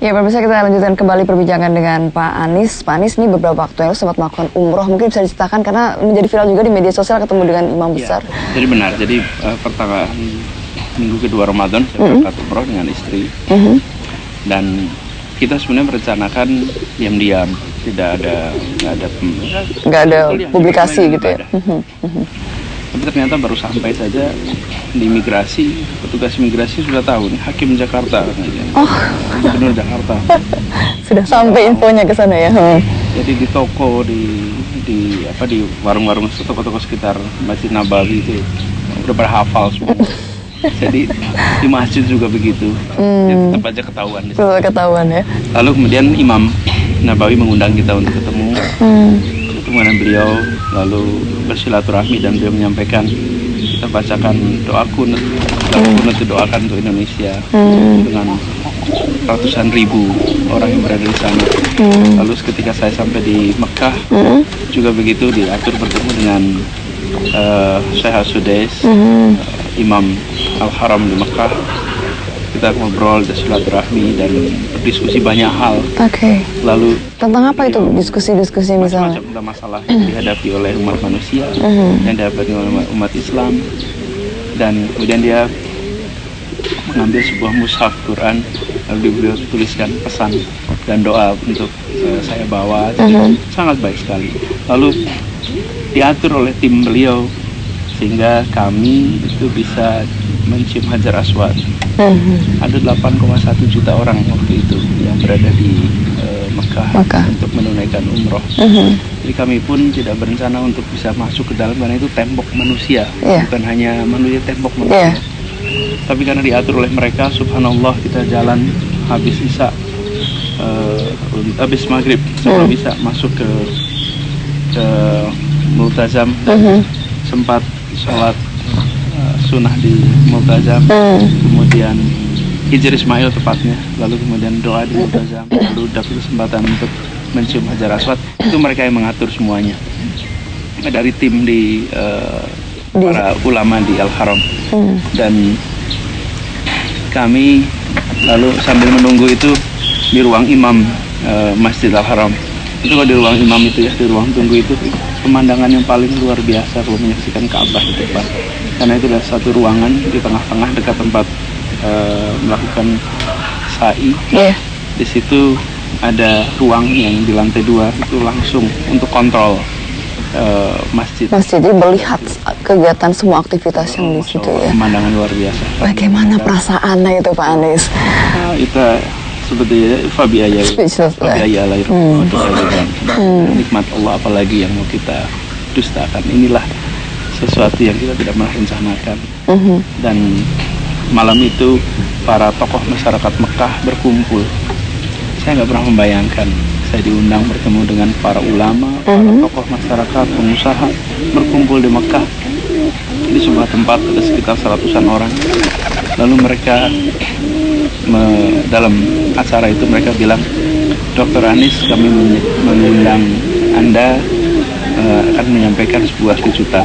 Ya, pemirsa, kita lanjutkan kembali perbincangan dengan Pak Anies. Pak Anies ini beberapa waktu yang lalu sempat melakukan umroh, mungkin bisa diceritakan karena menjadi viral juga di media sosial ketemu dengan imam besar. Jadi benar, jadi pertengahan minggu kedua Ramadan saya berangkat umroh dengan istri, dan kita sebenarnya merencanakan diam-diam, nggak ada publikasi gitu ya. Tapi ternyata baru sampai saja di imigrasi, petugas imigrasi sudah tahu nih, Hakim Jakarta, Gubernur Jakarta. Sudah sampai infonya ke sana ya. Jadi di toko, di warung-warung, toko-toko sekitar Masjid Nabawi itu udah berhafal semua. Jadi di masjid juga begitu, tetap aja ketahuan. Ketahuan ya. Lalu kemudian Imam Nabawi mengundang kita untuk ketemu. Kemudian beliau lalu bersilaturahmi dan beliau menyampaikan, kita bacakan doa kunut doakan untuk Indonesia dengan ratusan ribu orang yang berada di sana. Lalu ketika saya sampai di Mekah juga begitu, diatur bertemu dengan Syekh Sudais, Imam Al-Haram di Mekah. Kita ngobrol, silaturahmi dan berdiskusi banyak hal. Lalu tentang apa itu diskusi-diskusi misalnya? Macam-macam tentang masalah yang dihadapi oleh umat manusia, yang dihadapi oleh umat Islam, dan kemudian dia mengambil sebuah mushaf Quran, lalu beliau tuliskan pesan dan doa untuk saya bawa. Sangat baik sekali. Lalu diatur oleh tim beliau sehingga kami itu bisa mencium Hajar Aswad. Ada 8,1 juta orang waktu itu yang berada di Mekah untuk menunaikan umroh. Jadi kami pun tidak berencana untuk bisa masuk ke dalam karena itu tembok manusia, bukan hanya manusia, tembok manusia. Tapi karena diatur oleh mereka, subhanallah, kita jalan habis isya, habis maghrib, sebelum bisa masuk ke Multazam, sempat sholat sunnah di Multazam, kemudian Hijr Ismail tepatnya, lalu kemudian doa di Multazam, lalu dapat kesempatan untuk mencium Hajar Aswad. Itu mereka yang mengatur semuanya dari tim di para ulama di Al-Haram. Dan kami lalu sambil menunggu itu di ruang imam Masjid Al-Haram. Itu kalau di ruang imam itu ya, di ruang tunggu itu, pemandangan yang paling luar biasa kalau menyaksikan Ka'bah di depan. Karena itu ada satu ruangan di tengah-tengah dekat tempat melakukan sa'i. Di situ ada ruang yang di lantai 2 itu langsung untuk kontrol masjid. Jadi melihat kegiatan semua aktivitas yang di situ ya. Pemandangan luar biasa. Bagaimana perasaannya itu Pak Anies? Itu sebetulnya Fabi ayah nikmat Allah, apalagi yang mau kita dustakan. Inilah sesuatu yang kita tidak pernah rencanakan. Dan malam itu para tokoh masyarakat Mekah berkumpul. Saya nggak pernah membayangkan saya diundang bertemu dengan para ulama, para tokoh masyarakat, pengusaha berkumpul di Mekah, di sebuah tempat ada sekitar 100-an orang. Lalu mereka dalam acara itu mereka bilang, Dr. Anies, kami mengundang Anda akan menyampaikan sebuah kejutan.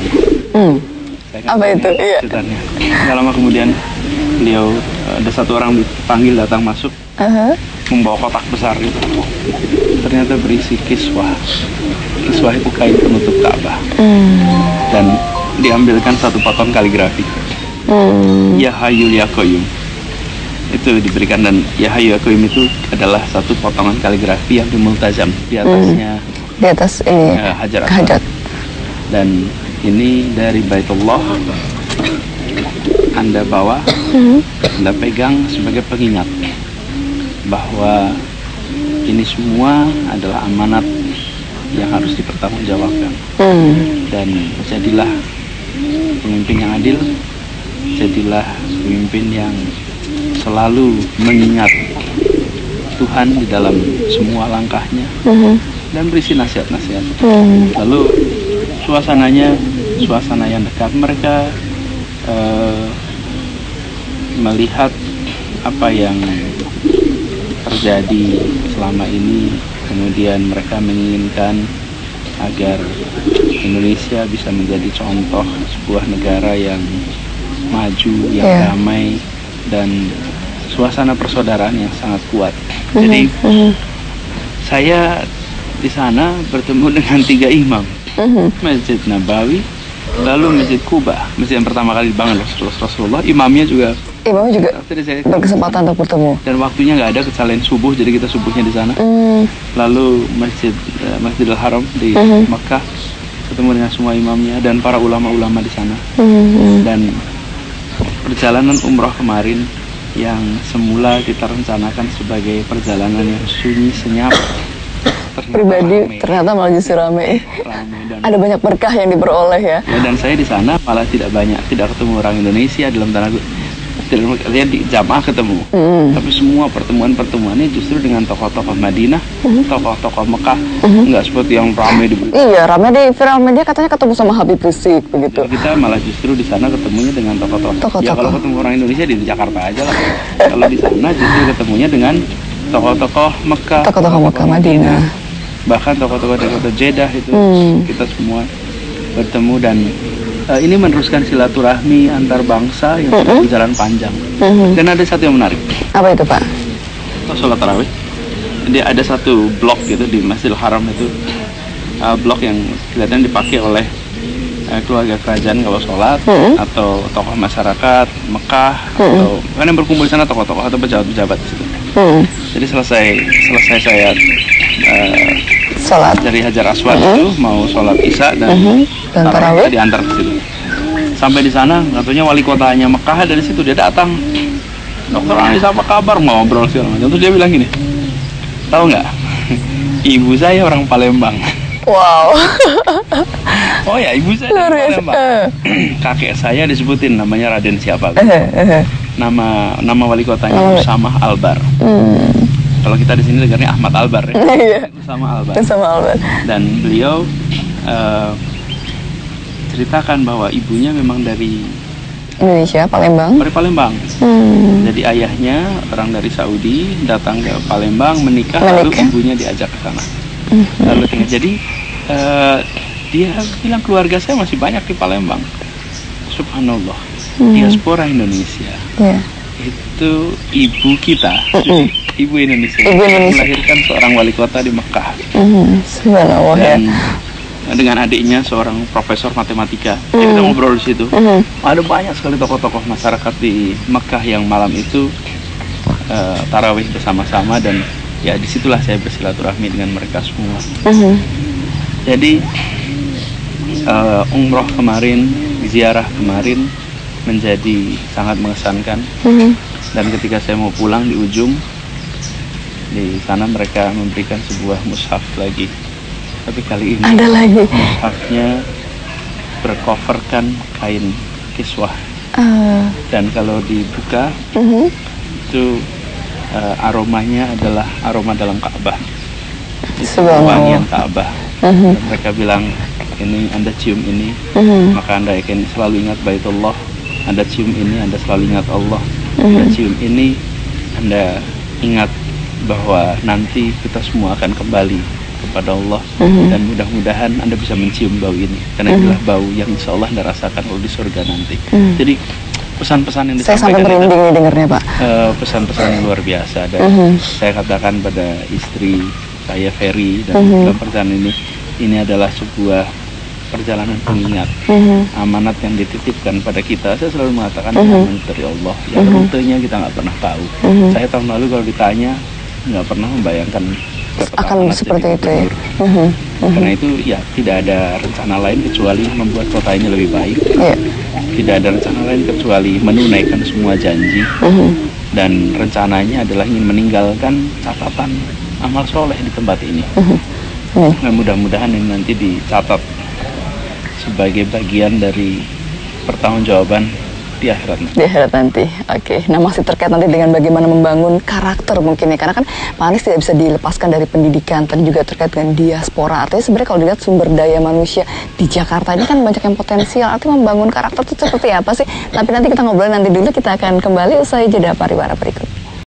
Apa itu? Kejutannya. Nggak lama kemudian beliau ada satu orang dipanggil datang masuk, membawa kotak besar itu. Ternyata berisi kiswah. Kiswah itu kain penutup Ka'bah. Dan diambilkan satu potong kaligrafi. Ya Hayyu Ya Qayyum. Itu diberikan, dan Ya Hayyu Ya Qayyum itu adalah satu potongan kaligrafi yang di Multazam, di atasnya di atas ini Hajar Aswad. Dan ini dari Baitullah, Anda bawa, Anda pegang sebagai pengingat bahwa ini semua adalah amanat yang harus dipertanggungjawabkan. Dan jadilah pemimpin yang adil, jadilah pemimpin yang selalu mengingat Tuhan di dalam semua langkahnya, dan berisi nasihat-nasihat. Lalu suasananya suasana yang dekat. Mereka melihat apa yang terjadi selama ini, kemudian mereka menginginkan agar Indonesia bisa menjadi contoh sebuah negara yang maju, yang damai, dan suasana persaudaraan yang sangat kuat. Jadi saya di sana bertemu dengan 3 imam, Masjid Nabawi, lalu Masjid Kuba, masjid yang pertama kali dibangun Rasulullah. Imamnya juga berkesempatan untuk bertemu. Dan waktunya nggak ada kecuali subuh, jadi kita subuhnya di sana. Lalu Masjidil Haram di Mekah, ketemu dengan semua imamnya dan para ulama-ulama di sana. Dan perjalanan umroh kemarin yang semula kita rencanakan sebagai perjalanan yang sunyi senyap, pribadi ternyata malah justru rame dan ada banyak berkah yang diperoleh ya. Dan saya di sana malah tidak ketemu orang Indonesia dalam tanda lihat di jamaah ketemu, tapi semua pertemuannya justru dengan tokoh-tokoh Madinah, tokoh-tokoh Mekah, nggak seperti yang ramai di Iya, ramai di viral media katanya ketemu sama Habib Rizik begitu. Dan kita malah justru di sana ketemunya dengan tokoh-tokoh. Ya kalau ketemu orang Indonesia di Jakarta aja lah. Kalau di sana justru ketemunya dengan tokoh-tokoh Mekah, tokoh-tokoh Mekah, Madinah, bahkan tokoh-tokoh dari kota Jeddah itu kita semua bertemu dan ini meneruskan silaturahmi antar bangsa yang sudah berjalan panjang. Dan ada satu yang menarik. Apa itu, Pak? Sholat tarawih. Jadi ada satu blok gitu di Masjidil Haram itu, blok yang kelihatan dipakai oleh keluarga kerajaan kalau sholat, atau tokoh masyarakat Mekah, atau kan yang berkumpul di sana tokoh-tokoh atau pejabat-pejabat di situ. Jadi selesai saya sholat dari Hajar Aswad itu mau sholat Isya dan tarawih diantar ke situ. Sampai di sana katanya wali kotanya Mekah dari situ, dia datang. Dokter Anis apa kabar, mau ngobrol segala macam. Terus dia bilang gini, tahu nggak, ibu saya orang Palembang. Wow. Oh ya, ibu saya dari Palembang. Kakek saya disebutin namanya Raden siapa gitu. Nama wali kotanya Usamah Albar. Kalau kita di sini dengarnya Ahmad Albar ya. Usamah Albar. Dan beliau ceritakan bahwa ibunya memang dari Indonesia, Palembang. Dari Palembang. Jadi ayahnya orang dari Saudi datang ke Palembang menikah. Lalu ibunya diajak ke sana. Lalu tinggal. Jadi dia bilang keluarga saya masih banyak di Palembang. Subhanallah. Diaspora Indonesia. Itu ibu kita. Ibu Indonesia. Melahirkan seorang wali kota di Mekah. Subhanallah ya. Dengan adiknya seorang profesor matematika. Kita ngobrol di situ. Ada banyak sekali tokoh-tokoh masyarakat di Mekah yang malam itu tarawih bersama-sama, dan ya disitulah saya bersilaturahmi dengan mereka semua. Jadi umroh kemarin, ziarah kemarin menjadi sangat mengesankan. Dan ketika saya mau pulang di ujung, di sana mereka memberikan sebuah mushaf lagi. Tapi kali ini ada lagi. mushafnya bercoverkan kain kiswah. Dan kalau dibuka itu aromanya adalah aroma dalam Ka'bah. Itu wangian Ka'bah. Mereka bilang, ini Anda cium ini, maka Anda akan selalu ingat Baitullah. Anda cium ini, Anda selalu ingat Allah. Anda cium ini, Anda ingat bahwa nanti kita semua akan kembali kepada Allah. Dan mudah-mudahan Anda bisa mencium bau ini, karena inilah bau yang insya Allah Anda rasakan kalau di surga nanti. Jadi pesan-pesan yang disampaikan, saya sampai merinding nih dengarnya, Pak. Pesan-pesan yang luar biasa. Dan saya katakan pada istri saya Ferry, dan dalam perjalanan ini adalah sebuah perjalanan pengingat, amanat yang dititipkan pada kita. Saya selalu mengatakan amanat dari Allah, yang rutenya kita nggak pernah tahu. Saya tahun lalu kalau ditanya nggak pernah membayangkan akan seperti itu ya. Karena itu ya tidak ada rencana lain kecuali membuat kota ini lebih baik. Tidak ada rencana lain kecuali menunaikan semua janji. Dan rencananya adalah ingin meninggalkan catatan amal soleh di tempat ini. Dan mudah-mudahan ini nanti dicatat sebagai bagian dari pertanggungjawaban di akhirat nanti. Di akhirat nanti. Oke. Nah, masih terkait nanti dengan bagaimana membangun karakter mungkin ya. Karena kan Pak Anies tidak bisa dilepaskan dari pendidikan. Tadi juga terkait dengan diaspora. Artinya sebenarnya kalau dilihat sumber daya manusia di Jakarta ini kan banyak yang potensial. Artinya membangun karakter itu seperti apa sih? Tapi nanti kita ngobrolin nanti dulu. Kita akan kembali usai jeda pariwara berikut.